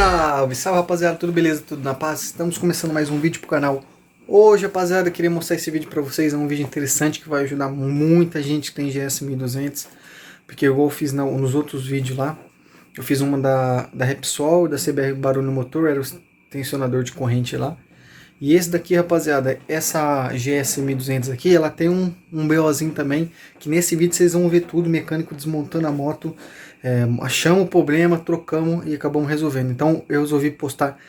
Salve, salve rapaziada, tudo beleza, tudo na paz? Estamos começando mais um vídeo pro canal. Hoje, rapaziada, eu queria mostrar esse vídeo pra vocês, é um vídeo interessante que vai ajudar muita gente que tem GS 1200, porque igual eu fiz nos outros vídeos lá, eu fiz uma da Repsol, da CBR Barulho no Motor, era o tensionador de corrente lá. E esse daqui, rapaziada, essa GS 1200 aqui, ela tem um BOzinho também, que nesse vídeo vocês vão ver tudo, mecânico desmontando a moto, achamos o problema, trocamos e acabamos resolvendo. Então eu resolvi postar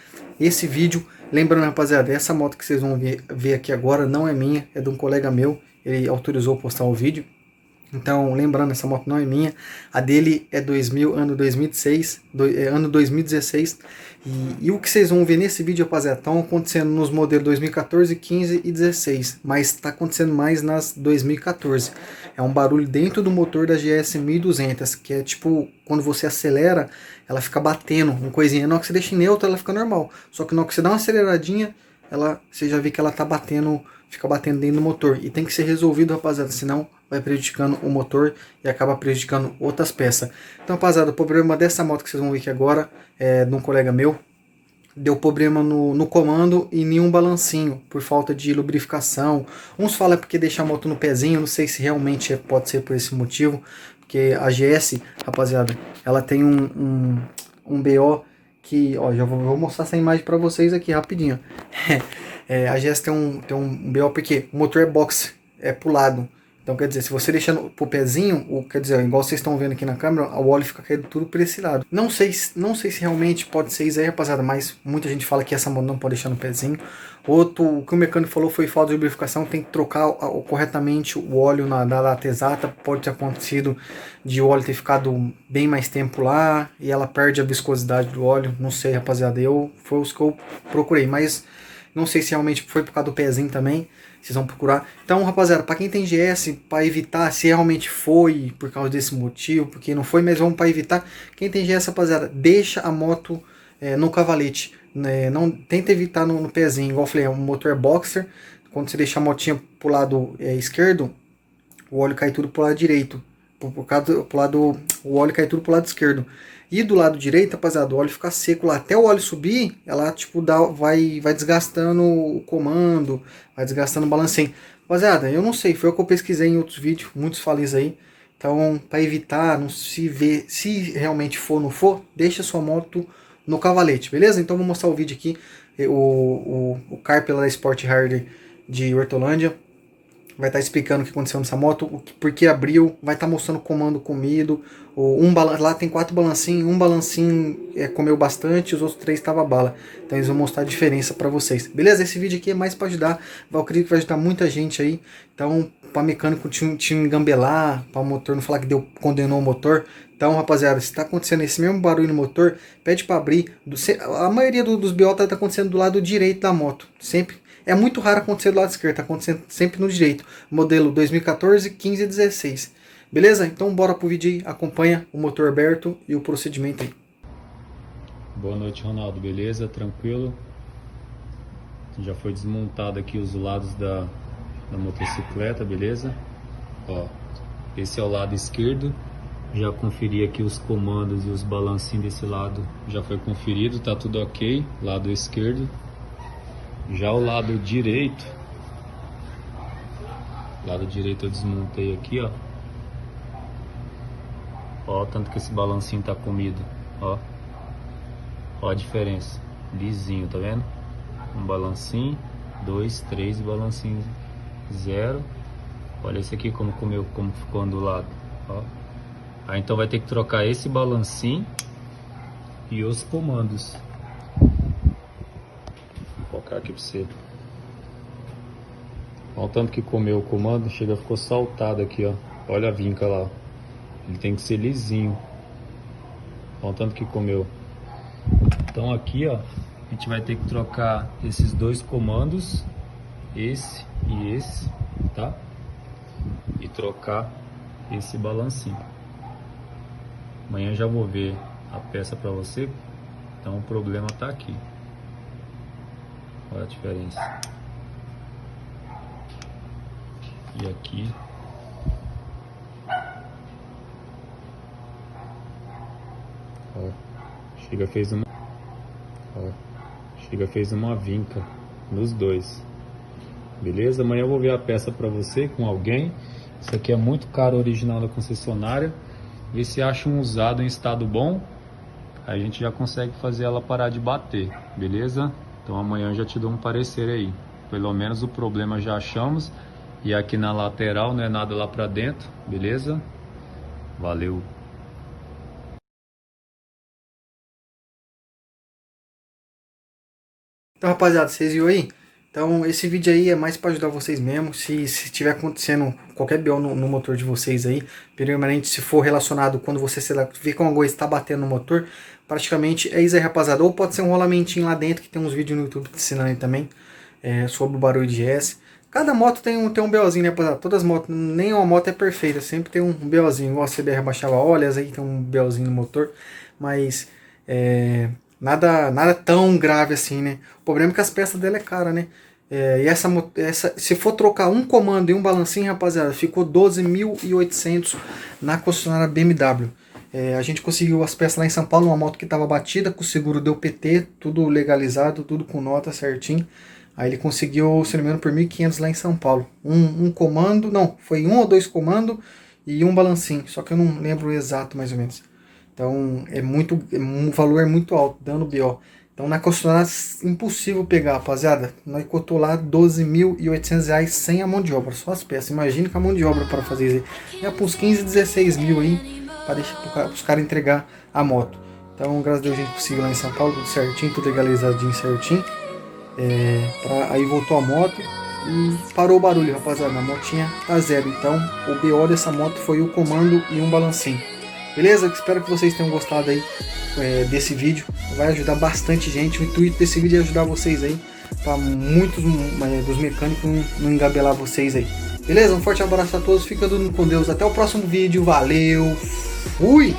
esse vídeo. Lembrando, rapaziada, essa moto que vocês vão ver aqui agora não é minha, é de um colega meu, ele autorizou postar o vídeo. Então, lembrando, essa moto não é minha, a dele é ano 2006, ano 2016, e o que vocês vão ver nesse vídeo, rapaziada, estão acontecendo nos modelos 2014, 15 e 16, mas está acontecendo mais nas 2014. É um barulho dentro do motor da GS 1200, que é tipo, quando você acelera, ela fica batendo, uma coisinha, na hora que você deixa em neutro, ela fica normal, só que na hora que você dá uma aceleradinha, você já vê que ela tá batendo, fica batendo dentro do motor, e tem que ser resolvido, rapaziada, senão vai prejudicando o motor e acaba prejudicando outras peças. Então, rapaziada, o problema dessa moto que vocês vão ver aqui agora é de um colega meu. Deu problema no comando e nenhum balancinho, por falta de lubrificação. Uns falam porque deixa a moto no pezinho, não sei se realmente pode ser por esse motivo, porque a GS, rapaziada, ela tem um BO que, ó, já vou mostrar essa imagem para vocês aqui rapidinho. A GS tem um BO porque o motor é box, é pro lado. Então, quer dizer, se você deixar pro pezinho, quer dizer, igual vocês estão vendo aqui na câmera, o óleo fica caindo tudo por esse lado. Não sei se realmente pode ser isso aí, rapaziada, mas muita gente fala que essa moto não pode deixar no pezinho. O que o mecânico falou foi falta de lubrificação, tem que trocar corretamente o óleo na data exata. Pode ter acontecido de o óleo ter ficado bem mais tempo lá e ela perde a viscosidade do óleo. Não sei, rapaziada, foi os que eu procurei, mas não sei se realmente foi por causa do pezinho também. Vocês vão procurar. Então, rapaziada, para quem tem GS, para evitar, se realmente foi por causa desse motivo, porque não foi, mas vamos para evitar. Quem tem GS, rapaziada, deixa a moto no cavalete. Não tenta evitar no pezinho. Igual eu falei, é um motor boxer. Quando você deixa a motinha pro lado esquerdo, o óleo cai tudo pro lado direito. O óleo cai tudo pro lado esquerdo. E do lado direito, rapaziada, o óleo fica seco lá. Até o óleo subir, ela tipo vai desgastando o comando, vai desgastando o balancinho. Rapaziada, eu não sei, foi o que eu pesquisei em outros vídeos, muitos falam isso aí. Então, para evitar, não se ver, se realmente for ou não for, deixa sua moto no cavalete, beleza? Então, vou mostrar o vídeo aqui. O Carpe lá da Sport Harder de Hortolândia vai estar explicando o que aconteceu nessa moto, por que abriu, vai estar mostrando o comando comido. Lá tem 4 balancinhos, um balancinho comeu bastante, os outros 3 estavam bala. Então eles vão mostrar a diferença para vocês. Beleza? Esse vídeo aqui é mais para ajudar, eu acredito que vai ajudar muita gente aí. Então, para mecânico te engambelar, para o motor não falar que condenou o motor. Então, rapaziada, se está acontecendo esse mesmo barulho no motor, pede para abrir. A maioria dos BO está acontecendo do lado direito da moto, sempre. É muito raro acontecer do lado esquerdo, tá acontecendo sempre no direito. Modelo 2014, 15 e 16. Beleza? Então bora pro vídeo aí, acompanha o motor aberto e o procedimento aí. Boa noite, Ronaldo, beleza? Tranquilo? Já foi desmontado aqui os lados da motocicleta, beleza? Ó, esse é o lado esquerdo. Já conferi aqui os comandos e os balancinhos desse lado. Já foi conferido, tá tudo ok. Lado esquerdo. Já o lado direito eu desmontei aqui, ó. Ó, tanto que esse balancinho tá comido, ó. Ó a diferença, lisinho, tá vendo? Um balancinho, 2, 3 balancinho 0. Olha esse aqui como comeu, como ficou ondulado, ó. Aí então vai ter que trocar esse balancinho e os comandos. Vou colocar aqui pra você. Olha o tanto que comeu o comando, ficou saltado aqui, ó. Olha a vinca lá, ó. Ele tem que ser lisinho. Olha o tanto que comeu. Então aqui, ó, a gente vai ter que trocar esses 2 comandos, esse e esse, tá? E trocar esse balancinho. Amanhã já vou ver a peça pra você. Então o problema tá aqui. Olha a diferença. E aqui. Ó, chega, fez uma. Chega, fez uma vinca nos dois. Beleza? Amanhã eu vou ver a peça pra você com alguém. Isso aqui é muito caro, original da concessionária. Vê se acha um usado em estado bom. Aí a gente já consegue fazer ela parar de bater, beleza? Então amanhã eu já te dou um parecer aí. Pelo menos o problema já achamos. E aqui na lateral não é nada lá pra dentro, beleza? Valeu! Então, rapaziada, vocês viram aí? Então, esse vídeo aí é mais para ajudar vocês mesmo. Se tiver acontecendo qualquer BO no motor de vocês aí, primeiramente, se for relacionado quando você vê que uma coisa está batendo no motor, praticamente é isso aí, rapaziada. Ou pode ser um rolamentinho lá dentro, que tem uns vídeos no YouTube ensinando aí também sobre o barulho de GS. Cada moto tem um BOzinho, né, rapaziada? Todas as motos, nenhuma moto é perfeita, sempre tem um BOzinho. Igual a CBR baixava óleos, aí tem um BOzinho no motor, mas nada tão grave assim, né? O problema é que as peças dela é cara, né? E essa, se for trocar um comando e um balancinho, rapaziada, ficou 12.800 na concessionária BMW. A gente conseguiu as peças lá em São Paulo, uma moto que estava batida, com o seguro deu PT, tudo legalizado, tudo com nota certinho. Aí ele conseguiu, se não me engano, por 1.500 lá em São Paulo. Um comando, não, foi um ou dois comandos e um balancinho, só que eu não lembro o exato mais ou menos. Então o valor é muito alto, dando BO. Então na concessionária impossível pegar, rapaziada. Nós cotou lá R$12.800 sem a mão de obra, só as peças. Imagina com a mão de obra para fazer isso. É para uns 15, 16 mil aí, para deixar para os caras entregar a moto. Então graças a Deus a gente conseguiu lá em São Paulo, tudo certinho, tudo legalizadinho certinho. Aí voltou a moto e parou o barulho, rapaziada. A motinha tá zero. Então o BO dessa moto foi o comando e um balancinho. Beleza? Espero que vocês tenham gostado aí desse vídeo. Vai ajudar bastante gente. O intuito desse vídeo é ajudar vocês aí, para muitos dos mecânicos não engabelar vocês aí. Beleza? Um forte abraço a todos. Fica tudo com Deus. Até o próximo vídeo. Valeu. Fui!